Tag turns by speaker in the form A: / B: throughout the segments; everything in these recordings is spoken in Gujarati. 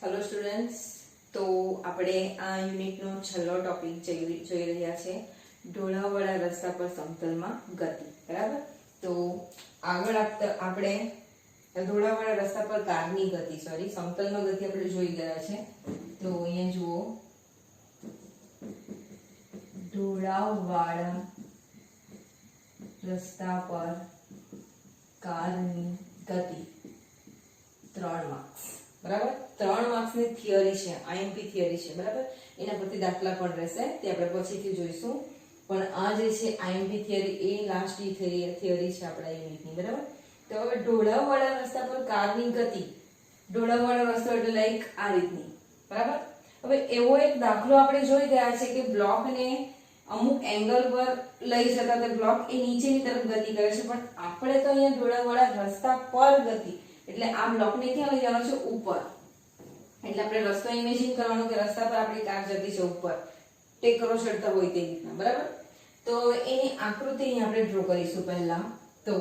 A: હેલો સ્ટુડન્ટ્સ, તો આપણે આ યુનિટનો છેલ્લો ટોપિક જોઈ રહ્યા છે, ઢોળાવવાળા રસ્તા પર સમતલમાં ગતિ. બરાબર. તો આગળ આપણે ઢોળાવવાળા રસ્તા પર કારની ગતિ, સમતલમાં ગતિ આપણે જોઈ ગયા છે. તો અહીંયા જુઓ, ઢોળાવવાળા રસ્તા પર કારની ગતિ 3 માર્ક્સ. બરાબર. 3 માર્ક્સની થિયરી છે, આઈએમપી થિયરી છે. બરાબર. એના પરથી દાખલા પણ રહેશે, તે આપણે પછીથી જોઈશું. પણ આ જે છે આઈએમપી થિયરી, એ લાસ્ટની થિયરી છે આપણા યુનિટની. બરાબર. તો હવે ઢોળાવવાળા રસ્તા પર કારની ગતિ, ઢોળાવવાળો રસ્તો એટલે લાઈક આ રીતની. બરાબર. હવે એવો એક દાખલો આપણે જોઈ ગયા છે કે બ્લોકને અમુક એંગલ પર લઈ જતા તે બ્લોક એ નીચેની તરફ ગતિ કરે છે, પણ આપણે તો અહીંયા ઢોળાવવાળા રસ્તા પર ગતિ એટલે આ બ્લોકને ક્યાં લઈ જવાનો છે? ઉપર. એટલે આપણે રસ્તો ઇમેજિન કરવાનો કે રસ્તા પર આપણી કાર જતી છે ઉપર, ટેકરો ચડતા હોય તે રીતના. બરાબર. તો એની આકૃતિ અહીં આપણે ડ્રો કરીશું. પહેલા તો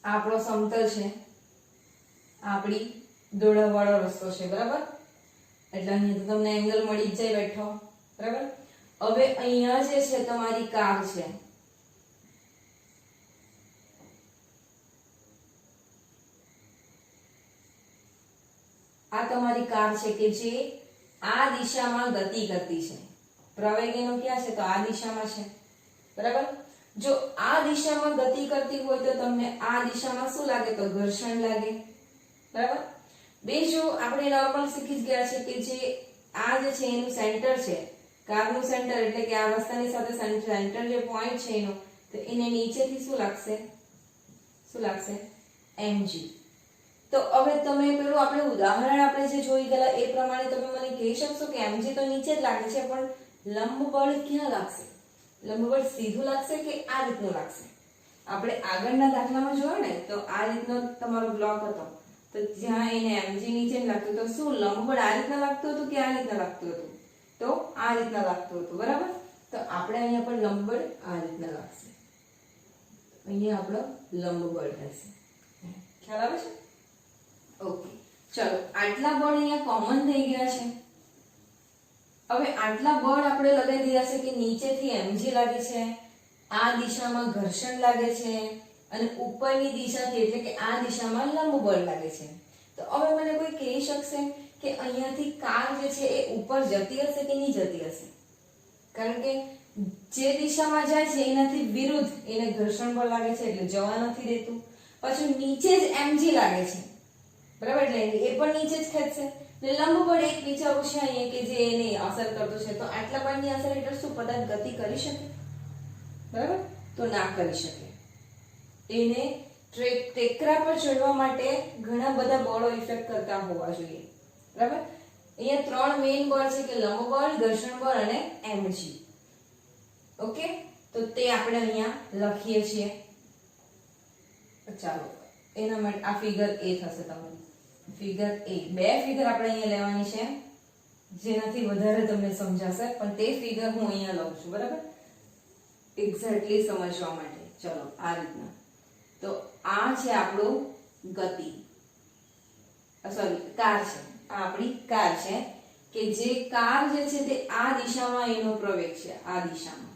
A: આપણો સમતલ છે, આપણી ઢોળાવવાળો રસ્તો છે. બરાબર. એટલે અહીંયા તો તમને એંગલ મળી જ જાય બેઠો. બરાબર. હવે અહીંયા જે છે તમારી કાર છે, આ તમારી કાર છે કે જે આ દિશામાં ગતિ કરતી છે. પ્રવેગ એનો ક્યાં છે? તો આ દિશામાં છે. બરાબર. જો આ દિશામાં ગતિ કરતી હોય તો તમને આ દિશામાં શું લાગે? તો ઘર્ષણ લાગે. બરાબર. બીજું આપણે નોર્મલ શીખી જ ગયા છે કે જે આ જે છે એનું સેન્ટર છે, કારનું સેન્ટર, એટલે કે આ રસ્તાની સાથે સેન્ટર જે પોઈન્ટ છે એનો, તો એને નીચેથી શું લાગશે? mg. તો હવે તમે પેલું આપણે ઉદાહરણ આપણે જે જોઈ ગયેલા એ પ્રમાણે તમે મને કહી શકશો કે mg તો નીચે જ લાગે છે, પણ લંબબળ ક્યાં લાગશે? લંબબળ સીધું લાગશે કે આ રીતનું લાગશે? આપણે આગળના દાખલામાં જોયો ને, તો આ રીતનો તમારો બ્લોક હતો, તો જ્યાં એને mg નીચે લાગતું, તો શું લંબબળ આ રીતના લાગતું હતું કે આ રીતના લાગતું હતું? તો આ રીતના લાગતું હતું. બરાબર. તો આપણે અહીંયા પણ લંબબળ આ રીતના લાગશે. અહીંયા આપણો લંબબળ રહેશે. ખ્યાલ આવે છે? ઓકે. ચલો, આટલા બળ અહીંયા કોમન થઈ ગયા છે. હવે આટલા બળ આપણે લગાવી દીધા છે કે નીચેથી mg લાગે છે, આ દિશામાં ઘર્ષણ લાગે છે, અને ઉપરની દિશાથી એટલે કે આ દિશામાં લંબબળ લાગે છે. તો હવે મને કોઈ કહી શકશે કે અહીંયાથી કાર જે છે એ ઉપર જતી હશે કે નહીં જતી હશે? કારણ કે જે દિશામાં જાય છે એનાથી વિરુદ્ધ એને ઘર્ષણ બળ લાગે છે, એટલે જવા નથી દેતું. પાછું નીચે જ mg લાગે છે. બરાબર. એટલે એ પણ નીચે જ ખેંચશે. લંબબળ એક વિચારવું છે અહીંયા કે જે એને અસર કરતું છે, તો આટલા બળની અસર હેઠળ શું પદાર્થ ગતિ કરી શકે? બરાબર. તો ના કરી શકે. એને ટેકરા પર ચડવા માટે ઘણા બધા બળો ઇફેક્ટ કરતા હોવા જોઈએ. બરાબર. અહીંયા 3 મેઇન બળ છે કે લંબબળ, ઘર્ષણ બળ અને mg. ઓકે. તો તે આપણે અહીંયા લખીએ છીએ. ચાલો, એના માટે આ ફિગર A થશે તમારી. Figure A. બે ફિગર આપણે અહીંયા લેવાની છે જેનાથી વધારે તમને સમજાશે, પણ તે ફિગર હું અહીંયા લઉં છું. બરાબર. એક્ઝેક્ટલી સમજવા માટે. ચલો, આ રીતના. તો આ છે આપણું ગતિ, કાર છે. આ આપણી કાર છે કે જે કાર જે છે તે આ દિશામાં એનો પ્રવેગ છે, આ દિશામાં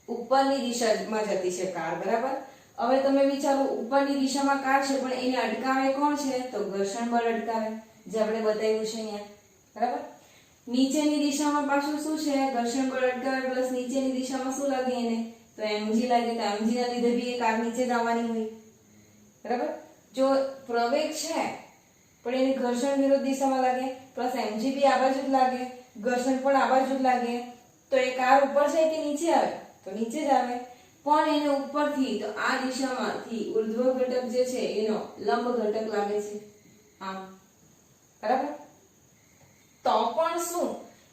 A: ઉપરની દિશામાં જતી છે કાર. બરાબર. હવે તમે વિચારો, ઉપરની દિશામાં કાર છે પણ એને અટકાવે કોણ છે? તો ઘર્ષણ બળ અટકાવે, જે આપણે બતાવ્યું છે અહીંયા. બરાબર. નીચેની દિશામાં પાછું શું છે? ઘર્ષણ બળ અટકાવે પ્લસ નીચેની દિશામાં શું લાગે એને? તો mg લાગે. તો mg ના લીધે બી એ કાર નીચે જ આવવાની હોય. બરાબર. જો પ્રવેગ છે પણ એને ઘર્ષણ વિરુદ્ધ દિશામાં લાગે, પ્લસ mg બી આ બાજુ જ લાગે, ઘર્ષણ પણ આ બાજુ જ લાગે, તો એ કાર ઉપર જાય કે નીચે આવે? તો નીચે જ આવે. પણ એને ઉપરથી, તો આ દિશામાંથી ઉર્ધ્વ ઘટક જે છે એનો લંબ ઘટક લાગે છે આમ. બરાબર. તો પણ શું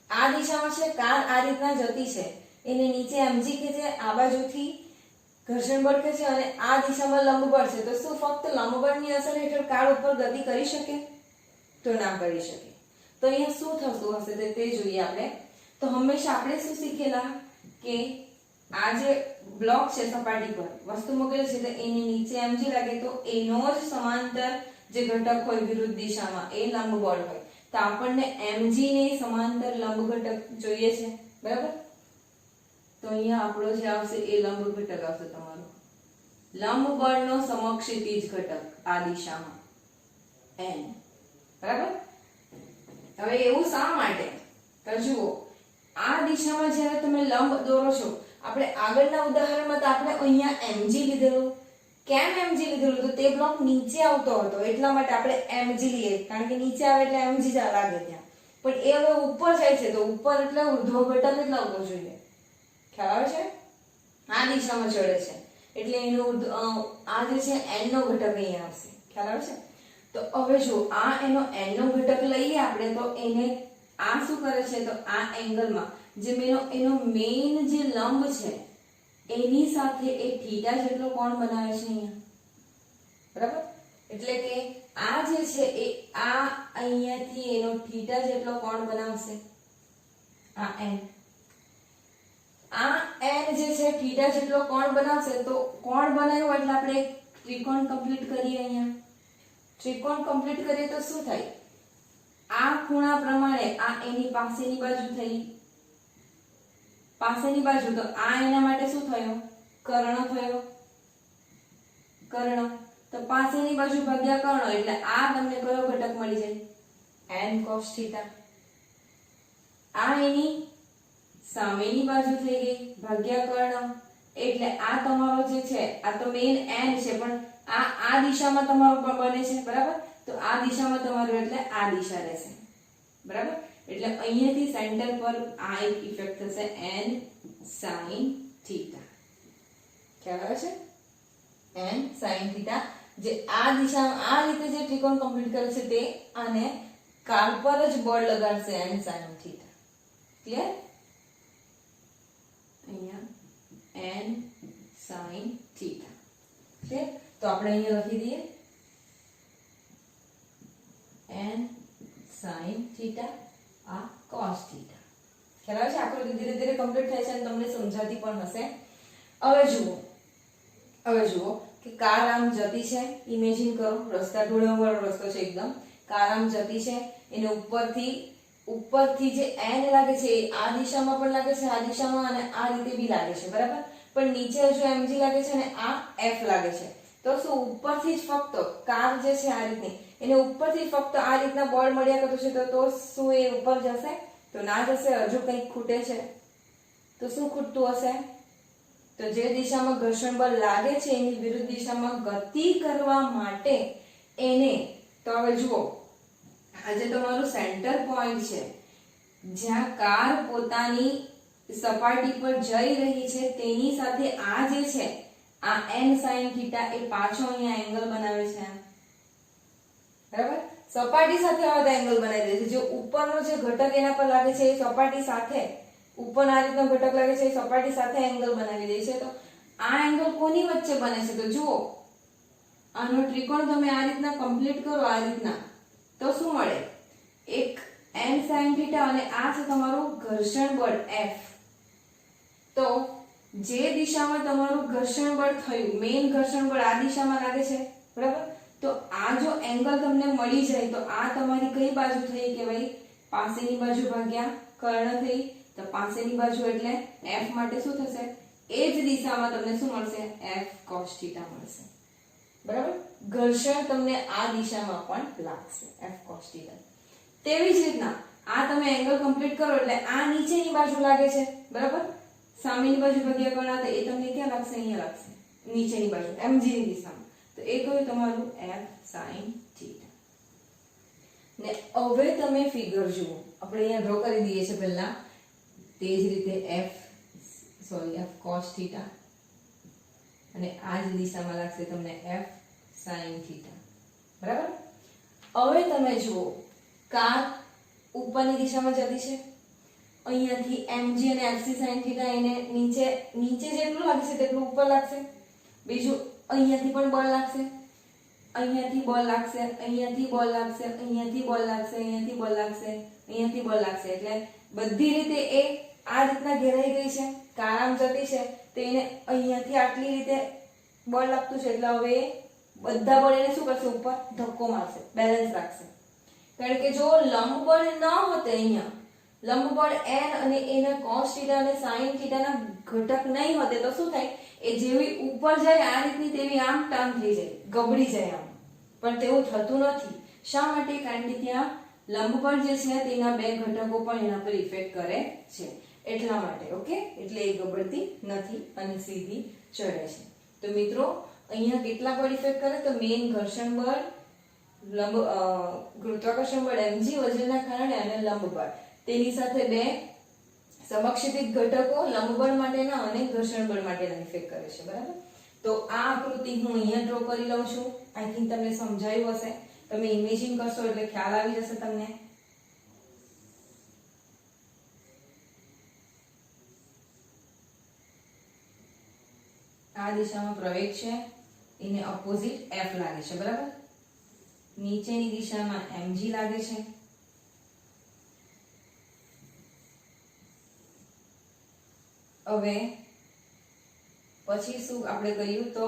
A: આ દિશામાં છે કાર આ રીતના જતી છે, એને નીચે mg કે છે, આ બાજુથી ઘર્ષણ બળ કે છે, અને આ દિશામાં લંબબળ છે, તો શું ફક્ત લંબબળની અસર હેઠળ કાર ઉપર ગતિ કરી શકે? તો ના કરી શકે. તો અહીંયા શું થતું હશે તે જોઈએ આપણે. તો હંમેશા આપણે શું શીખેલા કે આ જે બ્લોક છે સપાટી પર વસ્તુ મૂકેલી છે તો એની નીચે mg લાગે, તો એનો જ સમાંતર જે ઘટક હોય વિરુદ્ધ દિશામાં એ લંબ બળ હોય, તો આપણને mg ને સમાંતર લંબ ઘટક જોઈએ છે, બરાબર? તો અહીંયા આપણો જે આવશે એ લંબ ઘટક આવશે તમારો લંબ બળનો સમક્ષિતિજ ઘટક આ દિશામાં n, બરાબર? હવે એવું શા માટે? તો જુઓ, આ દિશામાં જ્યારે તમે લંબ દોરો છો, આપણે આગળના ઉદાહરણમાં તો આપણે અહીંયા mg લીધેલું. કેમ mg લીધેલું? તો તે બ્લોક નીચે આવતો હતો એટલા માટે આપણે mg લઈએ, કારણ કે નીચે આવે એટલે mg જ લાગે ત્યાં. પણ એ હવે ઉપર જાય છે તો ઉપર એટલે ઉર્ધ્વ ઘટક જ લાવવો જોઈએ. ખ્યાલ આવે છે? આ દિશામાં ચડે છે એટલે એનો આ જે છે n નો ઘટક અહીંયા આવશે. ખ્યાલ આવે છે? તો હવે જો આ એનો n નો ઘટક લઈએ આપણે, તો એને આ શું કરે છે? તો આ એંગલમાં જે એનો મેઇન જે લંબ છે એની સાથે એ થીટા જેટલો કોણ બનાવે છે અહીંયા, બરાબર? એટલે કે આ જે છે એ આ અહીંયાથી એનો થીટા જેટલો કોણ બનાવશે, આ n. આ n જે છે થીટા જેટલો કોણ બનાવશે. તો કોણ બનાવ્યો એટલે આપણે એક ત્રિકોણ કમ્પ્લીટ કરીએ. અહીંયા ત્રિકોણ કમ્પ્લીટ કરીએ તો શું થાય? આ ખૂણા પ્રમાણે આ એની પાસેની બાજુ થઈ, પાસેની બાજુ, તો આ એના માટે શું થયો? કર્ણ થયો, કર્ણ. તો પાસેની બાજુ ભાગ્યા કર્ણ એટલે આ તમને કયો ઘટક મળી જાય? n cos θ. આ એની સામેની બાજુ થઈ ગઈ ભાગ્યા કર્ણ એટલે આ તમારો જે છે આ તો મેઇન n છે, પણ આ દિશામાં તમારું બને છે, બરાબર? તો આ દિશામાં તમારું એટલે આ દિશા રહેશે, બરાબર? એટલે અહીંયાથી સેન્ટર પર આ એક ઇફેક્ટ થશે n sin θ. ખ્યાલ આવે છે? n sin θ જે આ દિશામાં આ રીતે જે ત્રિકોણ કમ્પ્લીટ કરે છે તે આને કાળ પર જ બળ લગાડશે n sin θ. ક્લિયર? અહીંયા n sin θ. ક્લિયર? તો આપણે અહીંયા લખી દઈએ n sin θ આ cos θ. ખ્યાલ આવે છે? આકૃતિ ધીરે ધીરે કમ્પ્લીટ થાય છે અને તમને સમજાતી પણ હશે. હવે જુઓ કે કાર આમ જતી છે. ઇમેજિન કરો, રસ્તા ઢોળાવવાળો રસ્તો છે એકદમ. કાર આમ જતી છે, એને ઉપરથી જે n લાગે છે એ આ દિશામાં પણ લાગે છે, આ દિશામાં અને આ રીતે બી લાગે છે, બરાબર? પણ નીચે હજુ mg લાગે છે અને આ f લાગે છે. તો શું ઉપરથી જ ફક્ત કાર જે છે આ રીતની એને ઉપરથી ફક્ત આ રીતના બળ મળ્યા કરતું છે, તો શું એ ઉપર જશે? તો ના જશે. હજુ કંઈક ખૂટે છે. તો શું ખૂટતું હશે? તો જે દિશામાં ઘર્ષણ બળ લાગે છે એની વિરુદ્ધ દિશામાં ગતિ કરવા માટે એને, તો હવે જુઓ, આ જે તમારું સેન્ટર પોઈન્ટ છે જ્યાં કાર પોતાની સપાટી પર જઈ રહી છે તેની સાથે આ જે છે આ n sin θ એ પાછો અહીંયા એંગલ બનાવે છે, બરાબર? સપાટી સાથે આ એંગલ બનાવી દે છે. જે ઉપરનો જે ઘટક એના પર લાગે છે એ સપાટી સાથે, ઉપરના આ રીતનો ઘટક લાગે છે એ સપાટી સાથે એંગલ બનાવી દે છે. તો આ એંગલ કોની વચ્ચે બને છે? તો જુઓ, આનો ત્રિકોણ તમે આ રીતના કમ્પ્લીટ કરો, આ રીતના, તો શું મળે? એક n sin θ અને આ છે તમારું ઘર્ષણ બળ F. તો જે દિશામાં તમારું ઘર્ષણ બળ થયું, મેઇન ઘર્ષણ બળ આ દિશામાં લાગે છે, બરાબર? તો આ જો એંગલ તમને મળી જાય તો આ તમારી કઈ બાજુ થઈ કે ભાઈ પાસેની બાજુ ભાગ્યા કર્ણ થઈ. તો પાસેની બાજુ એટલે f માટે શું થશે? એ જ દિશામાં તમને શું મળશે? f cos θ મળશે, બરાબર? ઘર્ષણ તમને આ દિશામાં પણ લાગશે, f cos θ. તેવી જ રીતના આ તમે એંગલ કમ્પ્લીટ કરો એટલે આ નીચેની બાજુ લાગે છે, બરાબર? સામેની બાજુ ભાગ્યા કર્ણ તો એ તમને ક્યાં લાગશે? અહીંયા લાગશે, નીચેની બાજુ mg ની દિશામાં. તો એ કયું તમારું f sin θ. ને હવે તમે ફિગર જુઓ, આપણે અહીંયા ડ્રો કરી દઈએ છે પહેલા. તે જ રીતે f cos θ અને આ જ દિશામાં લાગશે તમને f sin θ, બરાબર? હવે તમે જુઓ, કાર ઉપરની દિશામાં જતી છે, અહીંયાથી mg અને fc sin θ એને નીચે જેટલું લાગશે તેટલું ઉપર લાગશે. બીજું અહીંયાથી પણ બળ લાગશે, અહીંયાથી બળ લાગશે, અહીંયાથી બળ લાગશે, અહીંયાથી બળ લાગશે, અહીંયાથી બળ લાગશે, અહીંયાથી બળ લાગશે. એટલે બધી રીતે એ આ રીતના ઘેરાઈ ગઈ છે. કાર આમ જતી છે તો એને અહીંયાથી આટલી રીતે બળ લાગતું છે એટલે હવે બધા બળ એને શું કરશે, ઉપર ધક્કો મારશે, બેલેન્સ રાખશે. કારણ કે જો લંબ બળ ન હોત અહીંયા, લંબ બળ n અને એના cos θ અને sin θ ના ઘટક નહીં હોતે તો શું થાય, એ જેવી ઉપર જાય આ રીતની તેવી આમ ટર્ન થઈ જાય, ગબડી જાય આમ. પણ તેવું થતું નથી. શા માટે? કારણ કે ત્યાં લંબ બળ જે છે તેના બે ઘટકો પણ એના પર ઇફેક્ટ કરે છે, એટલા માટે. ઓકે, એટલે એ ગબડતી નથી અને સીધી ચડે છે. તો મિત્રો અહીંયા કેટલા બળ ઇફેક્ટ કરે? તો મેઇન ઘર્ષણ બળ, ગુરુત્વાકર્ષણ બળ mg વજનના કારણે અને લંબ બળ, તેની સાથે બે સમક્ષિતિજ ઘટકો લંબ બળ માટેના અને ઘર્ષણ બળ માટેના ઇફેક્ટ કરે છે. બરાબર? તો આ આકૃતિ હું અહીંયા ડ્રો કરી લઉં છું. આઈ થિંક તમને સમજાયું હશે. તમે ઇમેજિન કરશો એટલે ખ્યાલ આવી જશે તમને. આ દિશામાં પ્રવેગ છે, એને ઓપોઝિટ f લાગે છે. બરાબર? નીચેની દિશામાં mg લાગે છે. હવે પછી શું આપણે કર્યું? તો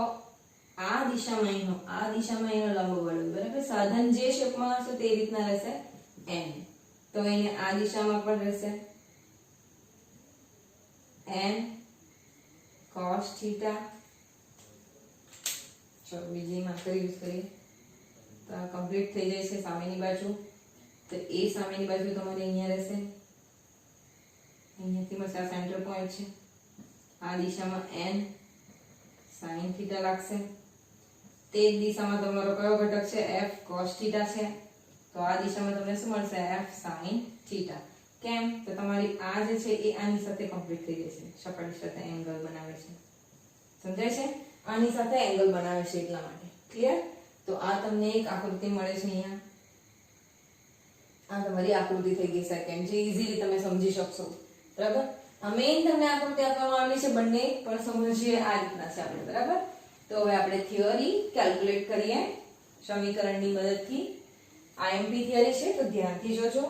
A: આ દિશામાં એનો લંબ બળ, બરાબર? સાધન જે શેપમાં હશે તે રીતના રહેશે n. તો એને આ દિશામાં પણ રહેશે n cos θ. ચલો બીજી માત્ર યુઝ કરીએ તો કમ્પ્લીટ થઈ જાય છે સામેની બાજુ. તો એ સામેની બાજુ તમારે અહીંયા રહેશે, અહીંયાથી મળશે, આ સેન્ટર પોઈન્ટ છે. આ દિશામાં n sin θ લાગશે. તે જ દિશામાં તમારો કયો ઘટક છે? f cos θ છે. તો આ દિશામાં તમને શું મળશે? f sin θ. કેમ? તો તમારી આ જે છે એ આની સાથે કમ્પ્લીટ થઈ જશે, સપાટી સાથે એંગલ બનાવે છે. સમજાય છે? આની સાથે એંગલ બનાવે છે એટલા માટે. ક્લિયર? તો આ તમને એક આકૃતિ મળે છે અહીંયા. આ તમારી આકૃતિ થઈ ગઈ સેકન્ડ, જે ઈઝીલી તમે સમજી શકશો. બરાબર? આ મેઇન તમને આકૃતિ આપવામાં આવી છે, બંને પણ સમજીએ આ રીતના છે આપણે. બરાબર? તો હવે આપણે થિયરી કેલ્ક્યુલેટ કરીએ સમીકરણની મદદથી. IMP થિયરી છે તો ધ્યાનથી જોજો.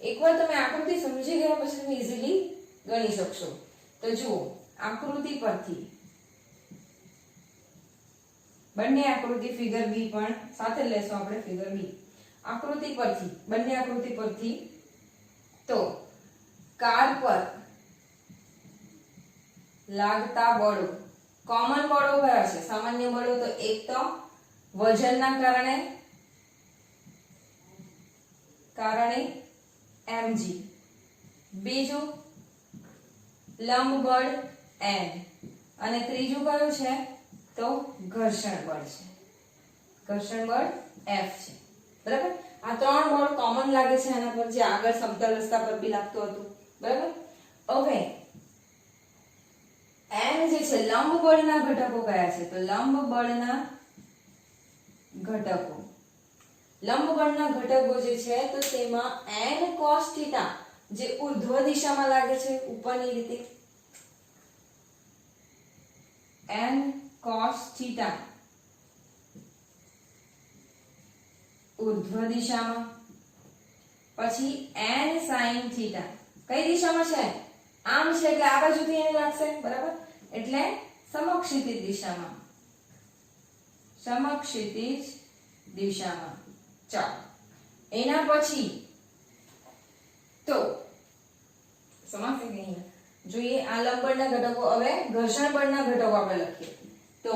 A: એકવાર તમે આકૃતિ સમજી ગયા પછી તમે ઈઝીલી ગણી શકશો. તો જુઓ, આકૃતિ પરથી બંને આકૃતિ ફિગર બી પણ સાથે લેશું આપણે, ફિગર બી. આકૃતિ પરથી, બંને આકૃતિ પરથી તો કાર પર લાગતા બળો, કોમન બળો કયા છે? સામાન્ય બળો તો એક તો વજનના કારણે mg, બીજું લંબ બળ n, અને ત્રીજું કયું છે? તો ઘર્ષણ બળ છે, ઘર્ષણ બળ f છે. બરાબર? આ ત્રણ બળ કોમન લાગે છે આના પર, જે આગળ સમતલ રસ્તા પર બી લાગતું હતું. બરાબર? હવે n જે છે, લંબ બળના ઘટકો કયા છે? તો લંબ બળના ઘટકો જે છે તો તેમાં n cos θ જે ઉર્ધ્વ દિશામાં લાગે છે, ઉપરની રીતે n cos θ ઉર્ધ્વ દિશામાં, પછી n sin θ કઈ દિશામાં છે? આમ છે એટલે આ બાજુથી એને લાગશે. બરાબર? એટલે સમક્ષિતિજ દિશામાં. ચાલો એના પછી તો સમાસ જોઈએ આ લંબ બળના ઘટકો. હવે ઘર્ષણ બળના ઘટકો આપણે લખીએ. તો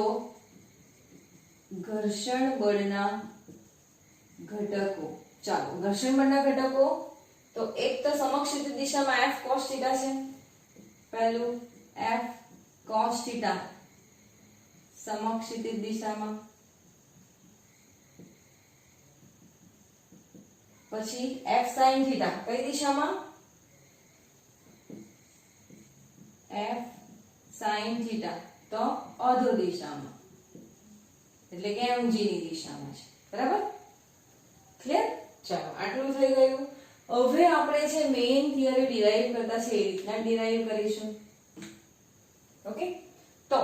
A: ઘર્ષણ બળના ઘટકો, ચાલો ઘર્ષણ બળના ઘટકો તો એક તો સમક્ષિતિજ દિશામાં f cos θ છે. પહેલું f cos θ સમક્ષિતિજ દિશામાં, પછી f sin θ કઈ દિશામાં? f sin θ તો અધો દિશામાં, એટલે કે mg ની દિશામાં છે. બરાબર? ક્લિયર? ચાલો આટલું થઈ ગયું. હવે આપણે જે મેઇન થિયરી ડિરાઈવ કરતા છે એ રીતના ડિરાઈવ કરીશું. ઓકે? તો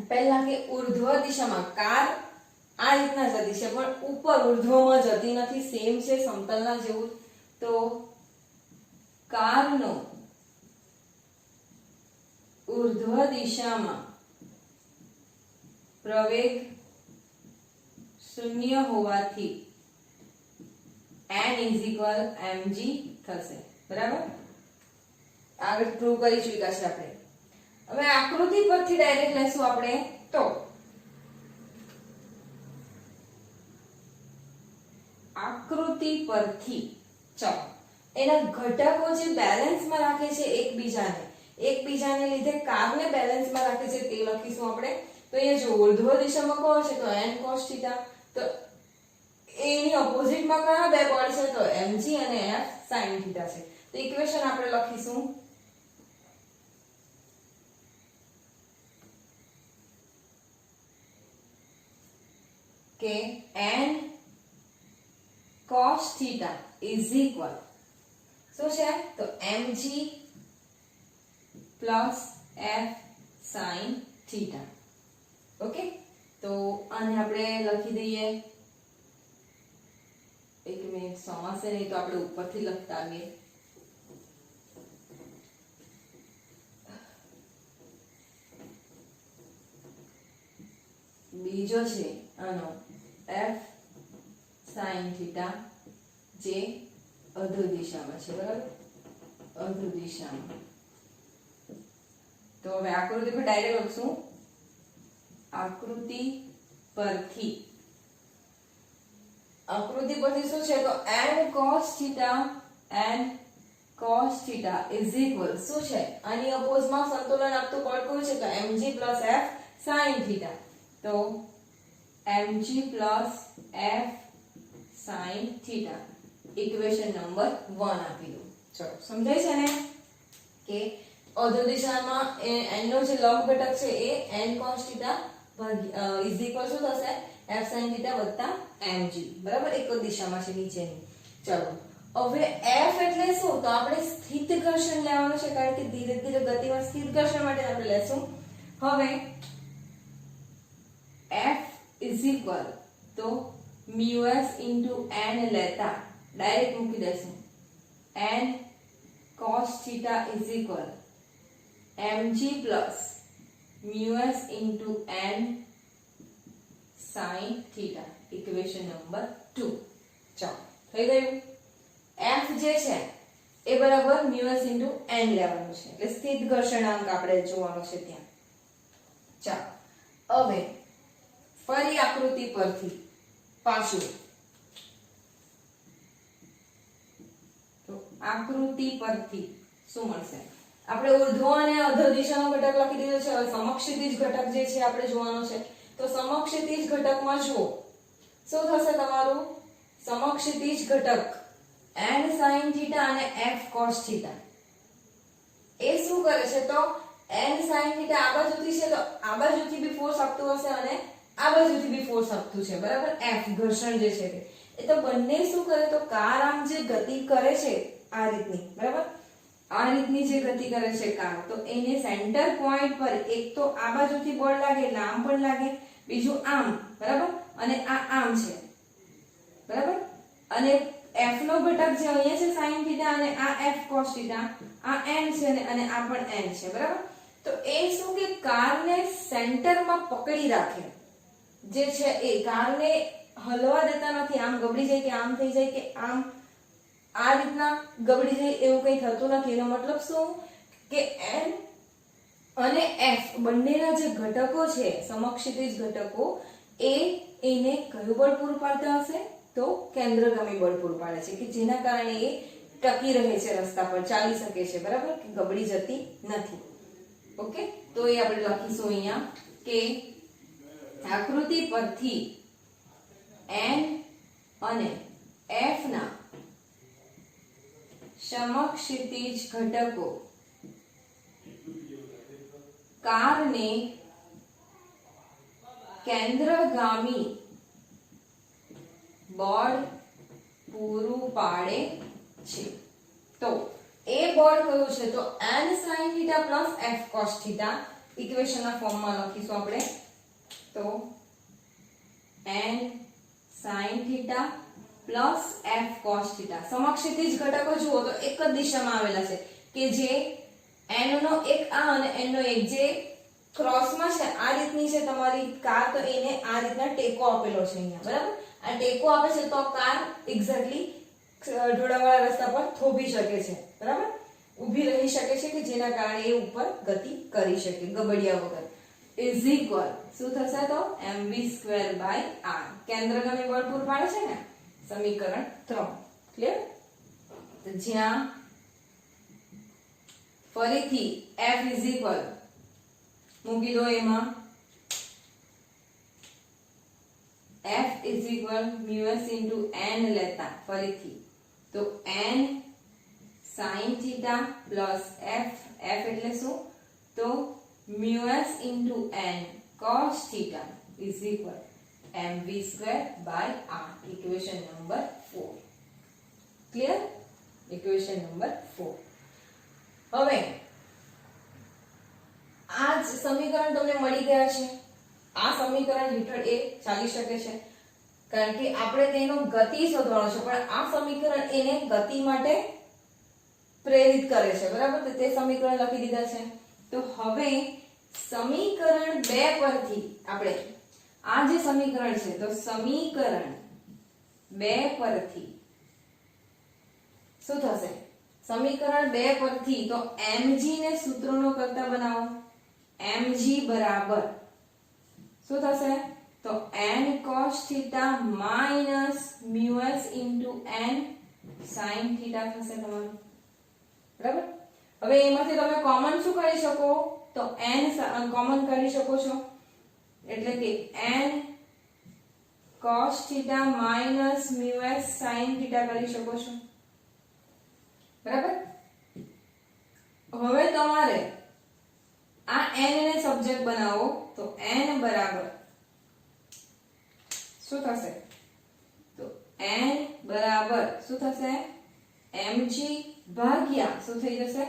A: પહેલા કે ઉર્ધ્વ દિશામાં કાર આ રીતના જતી છે, પણ ઉપર ઉર્ધ્વમાં જતી નથી, સેમ છે સમતલના જેવું. તો કારનો ઉર્ધ્વ દિશામાં પ્રવેગ શૂન્ય હોવાથી n ઇઝ ઇક્વલ mg થશે, બરાબર. આગળ પ્રૂવ કરી ચૂક્યા છે આપણે. હવે આકૃતિ પરથી ડાયરેક્ટ લેશું આપણે. તો આકૃતિ પરથી ચલો એના ઘટકો જે બેલેન્સમાં રાખે છે એકબીજાને લીધે કારને બેલેન્સમાં રાખે છે તે લખીશું આપણે. તો અહીંયા જો ઉર્ધ્વ દિશામાં કોણ છે તો n cos θ, તો એની ઓપોઝિટમાં કયા બે બળ છે તો mg અને f sin θ છે. તો ઇક્વેશન આપણે લખીશું કે n cos θ is equal શું છે તો mg plus f sin θ. Okay, તો આને આપણે લખી દઈએ. એક મિનિટ, સમાસે નહીં તો આપણે ઉપરથી લખતા આવીએ. બીજો છે આનો f sin θ જે અધો દિશામાં છે, બરાબર, અધો દિશામાં. તો હવે આકૃતિ પર ડાયરેક્ટ લખશું. આકૃતિ પરથી શું છે તો n cos θ is equal શું છે આની અપોઝમાં સંતુલન આપતું બળ કયું છે તો mg plus f sin θ. તો mg plus f sin θ equation number 1 આપી દો. ચલો સમજાય છે ને કે અધો દિશામાં n નો જે લંબ ઘટક છે એ n cos θ is equal શું થશે f sin θ વત્તા mg, બરાબર, એક જ દિશામાં છે નીચેની. ચલો હવે f એટલે શું તો આપણે સ્થિત ઘર્ષણ લેવાનું છે કારણ કે ધીરે ધીરે ગતિમાં સ્થિત ઘર્ષણ માટે આપણે લેશું. હવે f is equal તો μs into n લેતા ડાયરેક્ટ મૂકી દેશું. n cos θ is equal mg plus μs into n sin θ equation number 2. ચાલો થઈ ગયું. f જે છે એ બરાબર μs into n લેવાનું છે એટલે સ્થિત ઘર્ષણાંક આપણે જોવાનો છે ત્યાં. ચાલો હવે ફરી આકૃતિ પરથી પાછું. તો આકૃતિ પરથી શું મળશે આપણે ઉર્ધ્વ અને અધો દિશાનો ઘટક લખી દીધો છે. હવે સમક્ષિતિજ ઘટક જે છે આપણે જોવાનો છે. તો સમક્ષિતિજ ઘટકમાં જુઓ શું થશે તમારું સમક્ષિતિજ ઘટક n sin θ અને f cos θ એ શું કરે છે તો n sin θ આ બાજુથી છે તો આ બાજુથી બી ફોર્સ આપતું હશે અને આ બાજુથી બી ફોર્સ આપતું છે, બરાબર. f ઘર્ષણ જે છે એ તો બંને શું કરે તો કાર આમ જે ગતિ કરે છે આ રીતની, બરાબર, આ રીતની જે ગતિ કરે છે કાર, તો એને સેન્ટર પોઈન્ટ પર એક તો આ બાજુથી બળ લાગે એટલે આમ પણ લાગે, બીજું આમ, બરાબર, અને આ આમ છે, બરાબર. અને f નો ઘટક જે અહીંયા છે sin θ અને આ f cos θ આ n છે અને આ પણ n છે, બરાબર. તો એ શું કે કારને સેન્ટરમાં પકડી રાખે જે છે એ કારને હલવા દેતા નથી. આમ ગબડી જાય કે આમ થઈ જાય કે આમ આ રીતના ગબડી જાય એવું કંઈ થતું નથી. એનો મતલબ શું કે n અને f બંનેના જે ઘટકો છે સમક્ષિતિજ ઘટકો એ એને કયું બળ પૂરું પાડતા હશે તો કેન્દ્રગામી બળ પૂરું પાડે છે કે જેના કારણે એ ટકી રહે છે રસ્તા પર, ચાલી શકે છે, બરાબર, કે ગબડી જતી નથી. ઓકે, તો એ આપણે લખીશું અહીંયા કે આકૃતિ પરથી n અને f ના સમક્ષિતિજ ઘટકો કારને કેન્દ્રગામી બળ પૂરું પાડે છે. તો એ બળ કયું છે તો n sin θ plus f cos θ ઇક્વેશનના ફોર્મમાં લખીશું આપણે. તો n sin θ plus f cos θ સમક્ષિતિજ ઘટકો જુઓ તો એક જ દિશામાં આવેલા છે કે જે n નો એક આ અને n નો એક જે ક્રોસમાં છે આ રીતની છે તમારી કાર, તો એને આ રીતના ટેકો આપેલો છે અહીંયા, બરાબર. આ ટેકો આપે છે તો કાર એક્ઝેક્ટલી ઢોળાવાળા રસ્તા પર થોભી શકે છે, બરાબર, ઊભી રહી શકે છે, કે જેના કારણે એ ઉપર ગતિ કરી શકે ગબડિયા વગર. ઇઝ ઇક્વલ શું થશે તો mv²/r, કેન્દ્રગામી બળ પૂરું પાડે છે ને, સમીકરણ 3. ક્લિયર? તો જ્યાં ફરીથી f ઇઝ ઇક્વલ મૂકી દો, એમાં f is equal μs into n લેતા ફરીથી તો n sin theta plus f એટલે શું તો μs into n cos theta is equal mv²/r. Equation number 4. Clear? Equation number 4. હવે આ જ સમીકરણ તમને મળી ગયા છે. આ સમીકરણ હેઠળ એ ચાલી શકે છે, કારણ કે આપણે તેનો ગતિ શોધવાનો છે, પણ આ સમીકરણ એને ગતિ માટે પ્રેરિત કરે છે, બરાબર. તો તે સમીકરણ લખી દીધા છે. તો હવે સમીકરણ 2 પરથી આપણે આ જે સમીકરણ છે, તો સમીકરણ 2 પરથી શું થશે? સમીકરણ 2 પરથી તો mg ને સૂત્રનો કરતા બનાવો. mg બરાબર શું થશે તો n cos theta minus μs into n sin theta થશે તમારું, બરાબર. હવે એમાંથી તમે કોમન શું કરી શકો તો n કોમન કાઢી શકો છો, એટલે કે n cos theta minus μs sin theta કરી શકો છો, બરાબર. હવે તમારે આ n ને સબ્જેક્ટ બનાવો તો n બરાબર શું થશે તો n બરાબર શું થશે mg ભાગ્યા શું થઈ જશે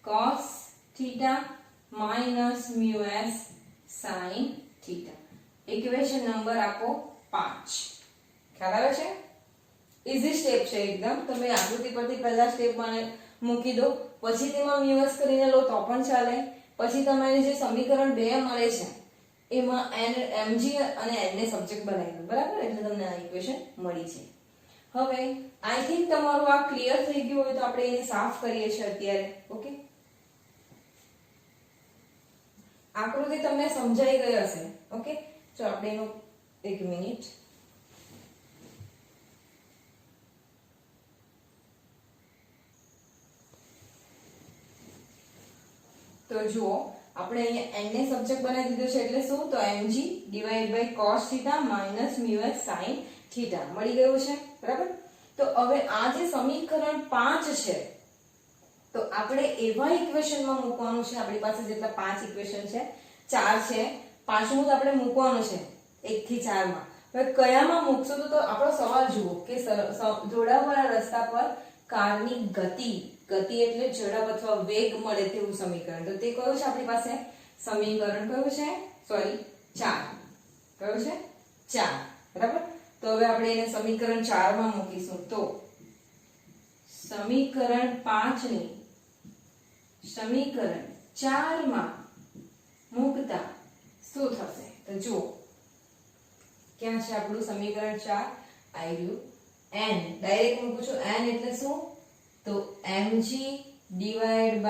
A: cos theta minus μs sin theta. Equation number આપો 5. ખ્યાલ આવે છે? ઈઝી સ્ટેપ છે એકદમ. તમે આકૃતિ પરથી પહેલા સ્ટેપ મૂકી દો, પછી તેમાં μs કરીને લો તો પણ ચાલે. પછી તમારે જે સમીકરણ 2 મળે છે એમાં mg અને n ને સબ્જેક્ટ બનાવી દો, બરાબર. એટલે તમને આ ઇક્વેશન મળી છે. હવે આઈ થિંક તમારું આ ક્લિયર થઈ ગયું હોય તો આપણે એને સાફ કરીએ છીએ અત્યારે. ઓકે, આકૃતિ તમને સમજાઈ ગઈ હશે. ઓકે, તો આપણે એનો 1 મિનિટ તો જુઓ, આપણે અહીંયા n ને સબ્જેક્ટ બનાવી દીધો છે, એટલે શું તો mg / cos theta minus μs sin theta મળી ગયું છે, બરાબર. તો હવે આ જે સમીકરણ 5 છે તો આપણે એવા ઇક્વેશનમાં મૂકવાનું છે. આપણી પાસે જેટલા 5 ઇક્વેશન છે, 4 છે, પાંચમું તો આપણે મૂકવાનું છે 1 થી 4 માં. હવે કયામાં મૂકશો તો આપણો સવાલ જુઓ કે જોડાવાળા રસ્તા પર કારની ગતિ એટલે ઝડપ અથવા વેગ મળે તેવું સમીકરણ. તો તે કયું છે આપણી પાસે? સમીકરણ કયું છે? સોરી 4. કયું છે? 4, બરાબર. તો હવે આપણે એને સમીકરણ 4 માં મૂકીશું. તો સમીકરણ 5 ની સમીકરણ 4 માં મૂકતા શું થશે? તો જુઓ, ક્યાં છે આપણું સમીકરણ 4? આવી ગયું. n ડાયરેક્ટ મૂકું છું. n એટલે શું તો mg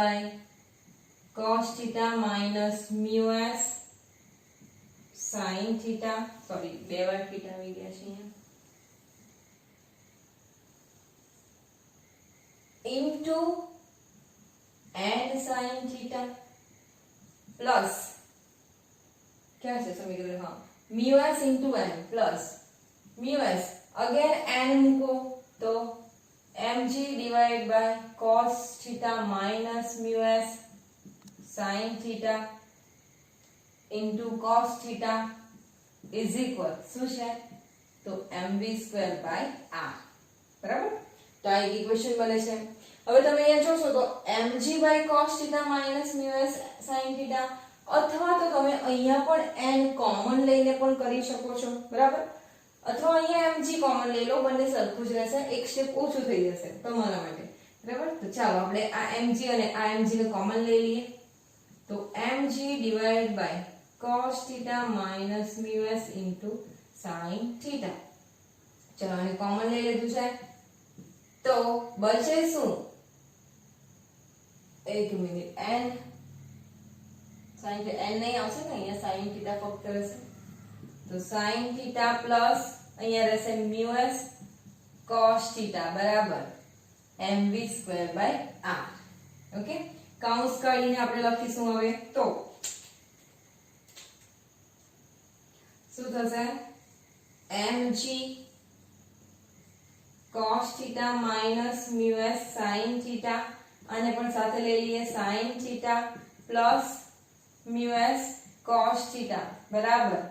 A: / cos theta minus μs sin theta, sorry 2 વાર થીટા આવી ગયા છે અહીંયા, into n sin theta plus ક્યાં છે સમીકરણ? હા, μs into n plus μs again n મૂકો તો mg / cos theta minus μs sin theta into cos theta is equal શું છે તો mv²/r, બરાબર. તો આ ઇક્વેશન બને છે. હવે તમે અહીંયા જોશો તો mg / cos theta minus μs sin theta, અથવા તો તમે અહીંયા પણ n કોમન લઈને પણ કરી શકો છો, બરાબર. અથવા અહીંયા mg કોમન લઈ લો, બંને સરખું જ રહેશે, એક સ્ટેપ ઓછું થઈ જશે તમારા માટે, બરાબર. તો ચાલો આપણે આ mg અને આ mg ને કોમન લઈ લઈએ. તો mg divide by cos θ minus μs into sin θ. ચલો આને કોમન લઈ લીધું છે તો બચે શું? એક મિનિટ n sin n નહીં આવશે ને, અહીંયા sin θ ફક્ત રહેશે તો sin θ પ્લસ અહીંયા રહેશે μs cos θ બરાબર mv²/r. ઓકે, કૌંસ કાઢીને આપણે લખીશું હવે તો શું થશે? mg cos θ minus μs sin θ અને પણ સાથે લઈ લઈએ sin θ પ્લસ μs cos θ બરાબર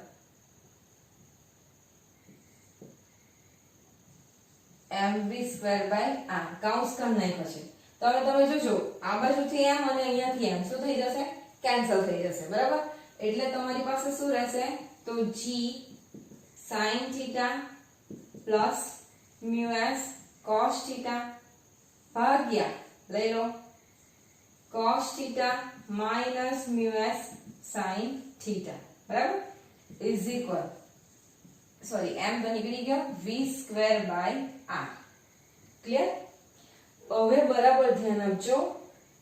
A: mv²/r. કૌંસ કાઢી નાખ્યો છે તો હવે તમે જોજો આ બાજુથી m અને અહીંયાથી m શું થઈ જશે? કેન્સલ થઈ જશે બરાબર. એટલે તમારી પાસે શું રહેશે? તો g sin θ plus μs cos θ ભાગ્યા લઈ લો cos θ માઈનસ μs sin θ બરાબર ઇઝ ઇક્વલ સોરી m તો નીકળી ગયો v²/r. ક્લિયર? હવે બરાબર ધ્યાન આપજો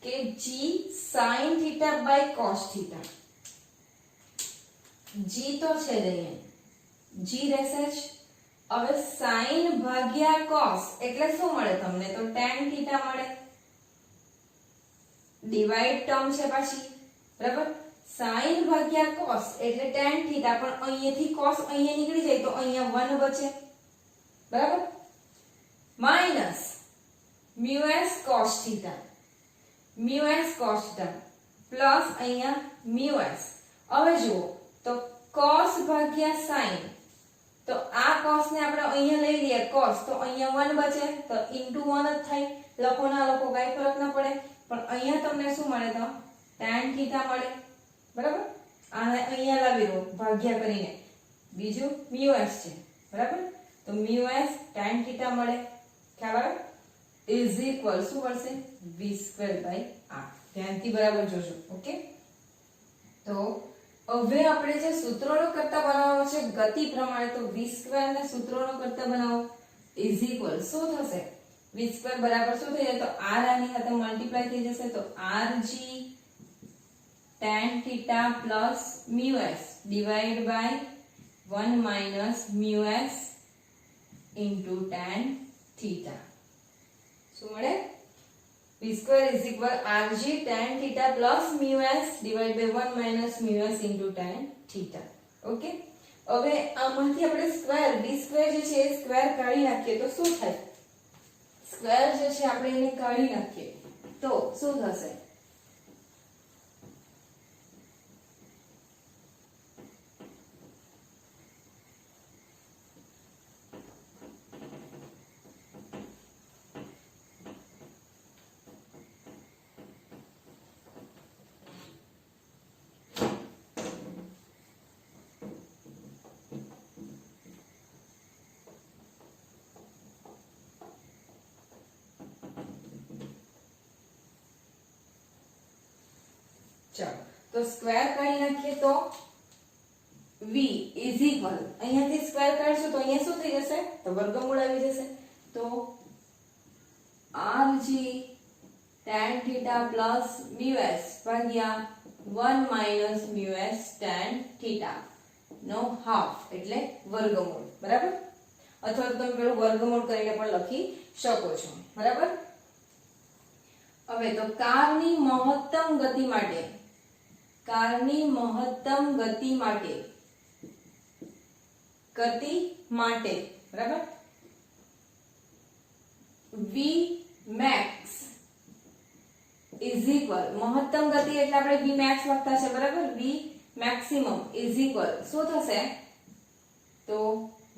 A: કે g sin θ by cos θ g તો છે જ અહીંયા g રહેશે જ. હવે sin ભાગ્યા cos એટલે શું મળે તમને? તો tan θ મળે. ડિવાઇડ ટર્મ છે પાછી બરાબર. sin ભાગ્યા cos એટલે tan θ પણ અહીંયાથી cos અહીંયા નીકળી જાય તો અહીંયા 1 બચે બરાબર. માઈનસ μs cos θ પ્લસ અહીંયા μs. હવે જુઓ તો cos ભાગ્યા sin તો આ cos ને આપણે અહીંયા લઈ લઈએ cos તો અહીંયા 1 બચે તો * 1 જ થાય. લખો ના લખો કઈ ફરક ના પડે પણ અહીંયા તમને શું મળે? તો tan θ મળે બરાબર. આને અહીંયા લાવી દો ભાગ્યા કરીને બીજું μs છે બરાબર. તો μs tan θ મળે. ખ્યાલ આવે? ઇઝ ઇક્વલ શું મળશે? v²/r. ધ્યાનથી બરાબર જોજો. ઓકે, તો હવે આપણે જે સૂત્રોનો કરતા બનાવવાનો છે ગતિ પ્રમાણે તો v² ને સૂત્રોનો કરતા બનાવો ઇઝ ઇક્વલ શું થશે? v² બરાબર શું થઈ જાય? તો r આની સાથે મલ્ટીપ્લાય થઈ જશે તો rg tan θ plus μs divide by 1 minus μs into tan θ. શું મળે? v² is equal rg tan θ plus μs divided by 1 minus μs into tan θ. Okay, હવે આમાંથી આપણે સ્ક્વેર d² જે છે એ સ્ક્વેર કાઢી નાખીએ તો શું થાય? સ્ક્વેર જે છે આપણે એને કાઢી નાખીએ તો શું થશે? ચાલો તો સ્ક્વેર કાઢી નાખીએ તો v ઇઝ ઇક્વલ અહીંયાથી સ્ક્વેર કાઢશું તો અહીંયા શું થઈ જશે? તો વર્ગમૂળ આવી જશે તો rg tan θ plus μs ભાગ્યા 1 minus μs tan θ નો હાફ એટલે વર્ગમૂળ બરાબર. અથવા તો તમે પેલું વર્ગમૂળ કરીને પણ લખી શકો છો બરાબર. હવે તો કારની મહત્તમ ગતિ માટે બરાબર v max is equal મહત્તમ ગતિ એટલે આપણે v max લખતા છે બરાબર. v maximum is equal શું થશે? તો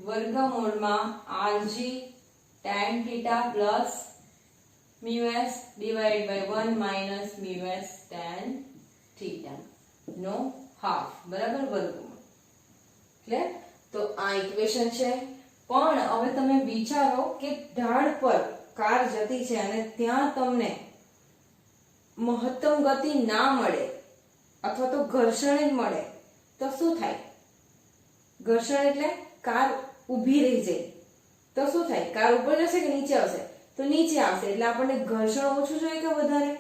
A: વર્ગમૂળમાં rg tan θ plus μs divided by 1 minus μs tan θ no half બરાબર વર્ગમૂળ. ક્લિયર? તો આ ઇક્વેશન છે. પણ હવે તમે વિચારો કે ઢાળ પર કાર જતી છે અને ત્યાં તમને મહત્તમ ગતિ ના મળે અથવા તો ઘર્ષણ જ મળે તો શું થાય? ઘર્ષણ એટલે કાર ઊભી રહી જાય તો શું થાય? કાર ઉપર જશે કે નીચે આવશે? તો નીચે આવશે. એટલે આપણને ઘર્ષણ ઓછું જોઈએ કે વધારે?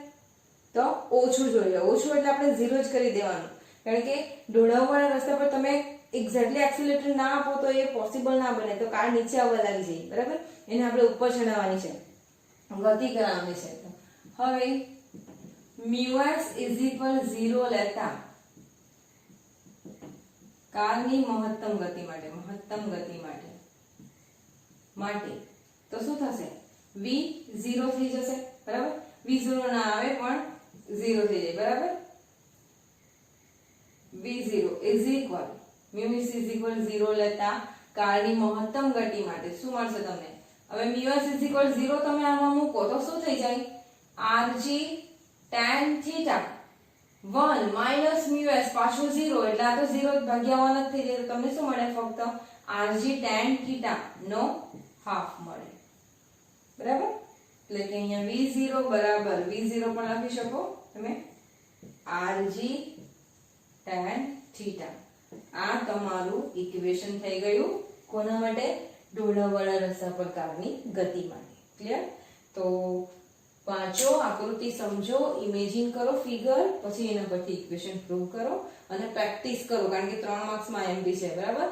A: તો ઓછું જોઈએ. ઓછું એટલે આપણે 0 જ કરી દેવાનું, કારણ કે ઢોળાવવાળા રસ્તા પર તમે એક્ઝેક્ટલી એક્સિલરેટર ના આપો તો એ પોસિબલ ના બને, તો કાર નીચે આવવા લાગી જાય. બરાબર? એને આપણે ઉપર ચડાવવાની છે, ગતિ કરાવવાની છે. હવે μs 0 લેતા કારની મહત્તમ ગતિ માટે તો શું થશે? v 0 થઈ જશે. બરાબર? v 0 ના આવે પણ 0 થઈ જાય. બરાબર? v0 μs 0 લેતા કારની મહત્તમ ગતિ માટે શું મળશે તમને? હવે μs 0 તમે આમાં મૂકો તો શું થઈ જાય? rg tan θ 1 μs પાછું 0 એટલે આ તો 0 ભાગ્યા 1 જ થઈ જાય. તો તમને શું મળે? ફક્ત rg tan θ નો હાફ મળે. બરાબર? એટલે કે અહીંયા v0 બરાબર v0 પણ લખી શકો તમે rg tan θ. આ તમારું ઇક્વેશન થઈ ગયું. કોના માટે? ઢોળાવવાળા રસ્તા પર કારની ગતિ માટે. ક્લિયર? તો વાંચો, આકૃતિ સમજો, ઇમેજિન કરો ફિગર, પછી એના પરથી ઇક્વેશન પ્રૂવ કરો અને પ્રેક્ટિસ કરો, કારણ કે 3 માર્ક્સમાં એમપી છે. બરાબર?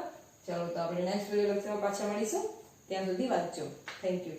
A: ચલો, તો આપણે નેક્સ્ટ વિડિયો લેક્ચરમાં પાછા મળીશું. ત્યાં સુધી વાંચજો. Thank you.